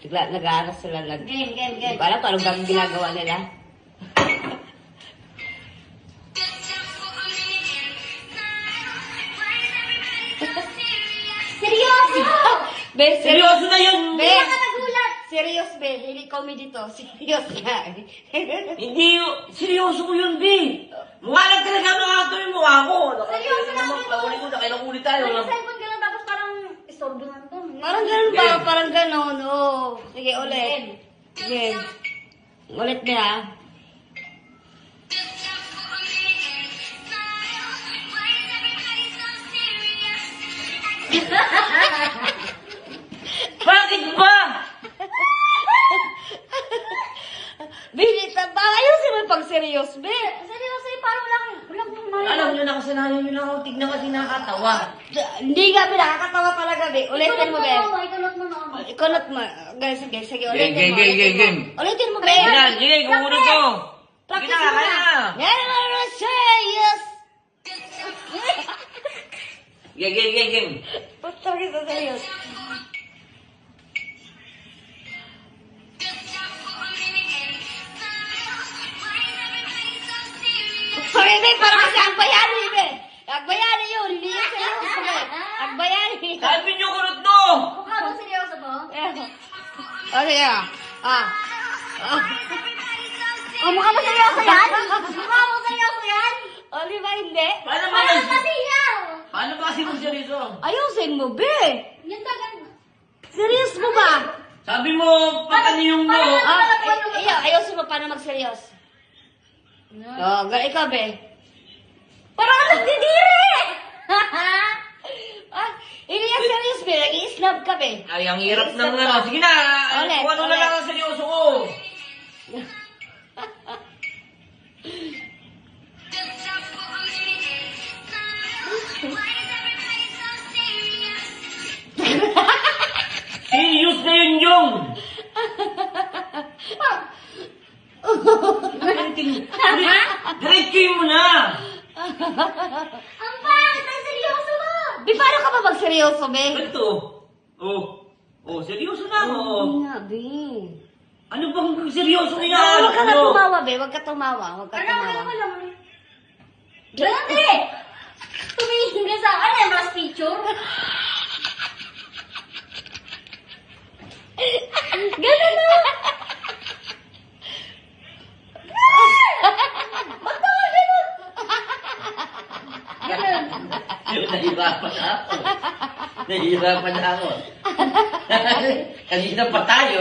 Nag-aaras sila Game. Hindi ko alam kung anong ginagawa nila. Seryoso! Be, Seryoso na yun! Be, Hindi ka nagulat! serious, be. Hindi comedy to. Serious nga. Hindi, seryoso ko yun, B. Mukha lang talaga mga ito yung mukha ko. Seryoso na ako. Nakaulit ko, nakailang tayo. May cellphone ka lang tapos parang istorbo na ito. Parang ganun ba? Game. Parang ganun. Oo. Sige, ulit. Sige. Ulit niya. Bakit ba? Binita ba? Ayusin mo yung pag-serious, be. Seryoso eh, parang walang kumain. Alam nyo na kasalanan nyo lang ako. Tignan kasi nakakatawa. Hindi nga, be. Nakakatawa talaga, be. Ulitin mo, be. Ikunot mo na ako. Ikunot mo. Guys, sige. Ulitin mo. Game. Ulitin mo, be. Yan, sige, kumunod ko. Sige Practice na, mo kaya na. na. Yan ang serious. Game. Puta kita serious. Okay, be. Parang kasi ang bayani, be. Ang bayani yun. Hindi yung seryoso, be. Ang bayani. Sabi nyo kunot to. Mukha mo seryoso mo? Okay, ah. Oh, mukha mo seryoso yan? Mukha mo seryoso yan? O, di ba hindi? Paano ba Parang kasi? pasiyaw! Paano ba kasi mag-seryoso? Ayusin mo, be. Yan tagan. Serious mo ba? Sabi mo, pag ano yung mo. Ayusin mo paano mag-serious. Oh, ikaw, be. Parang nagdidiri! Hindi yan serious, be. Nag-i-snub ka, be. Ay, ang hirap ng ano. Sige na. Ulit, Kung ano na ulit. lang ang seryoso ko. Serious na yun yung. Diretsuhin mo na. Ang pangit ang seryoso mo! Be, paano ka ba mag-seryoso, be? Ito. Seryoso na ako. Hindi nga, be. Ano bang seryoso niya? Huwag ka na tumawa, be. Huwag ka tumawa. Alam. Dati! Tumingin ka sa akin, mas picture. Ganun na! Nahihirapan na ako. Kanina pa tayo.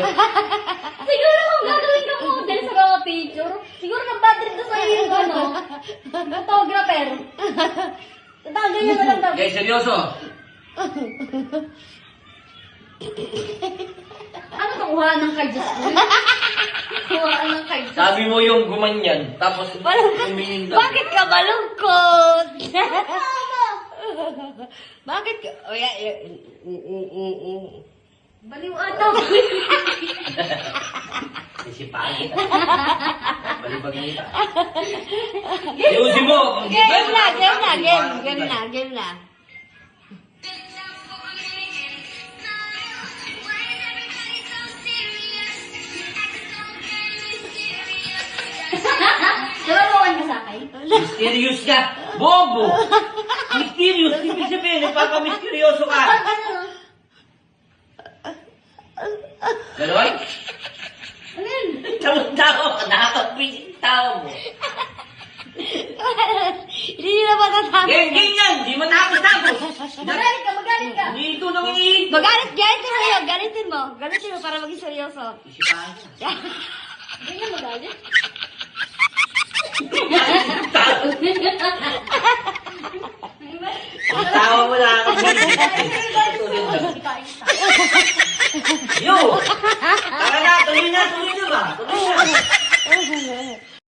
Siguro kung gagawin ka model sa mga picture, siguro nag-bad trip na sa'yo yung photographer. Ganyan na lang daw. Okay, seryoso. Ano to, kuha ng card sa school? Kuha ng card sa Sabi mo yung gumanyan, tapos tumingin daw. Bakit ka malungkot? Bakit ka? Oh, Baliw ata. Isipagin. Balibag nita. Ayusin mo. Game na. Narawakan ka sa akin? Mysterious ka. Bobo. Mysterious. Ibig sabihin, nagpapamisтерyoso ka. Gano'n? Ano yun? Tao-tao ka. Nakakabising tao mo. Hindi nila matatapos. Game yan. Di matapos-tapos. Magalit ka. Hindi ito nang iniintay. Galitin mo para maging seryoso. Isipagin. Ganyan magalit? Tawa mo na ako. Yo! Tara na, tuloy na ba? Tuloy na.